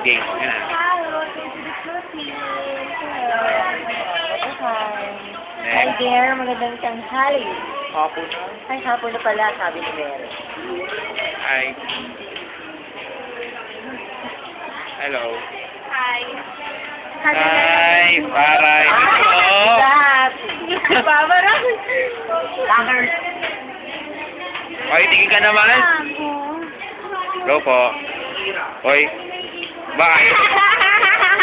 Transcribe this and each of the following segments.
Game. Yan na. Hello, to the Philippines. Hi. Hi Next. there, magandang tanghali. Hapon na. Ay, hapon na pala, sabi ni Mary. Hi. Hello. Hi. Hi, paray. Oo. Barbara. Lager. Oy, tingin ka naman. Go po. Oy. Ba?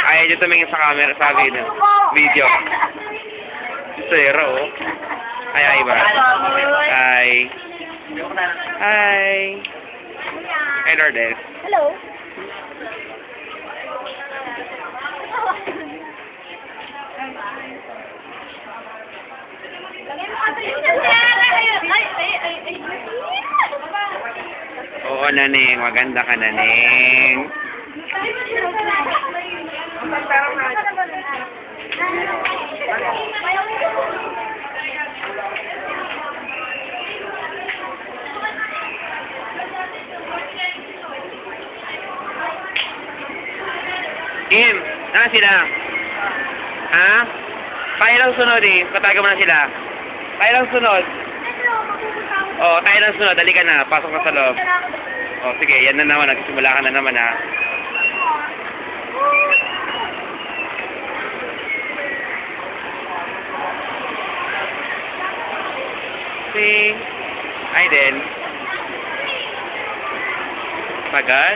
Ayaw nyo tumingin sa camera, sa video. Zero, oh. Ay, ba? Hi. Hi. Hi, Lourdes. Hello. Oo, Naning. Maganda ka, Naning. Kim, naan sila? Ha? Tayo lang sunod eh. Kataga mo na sila. Tayo lang sunod. Oo, tayo lang sunod. Dali ka na. Pasok ka sa loob. O, sige. Yan na naman. Nagsimula ka na naman, ha. Sing. Ay, din. Tagal.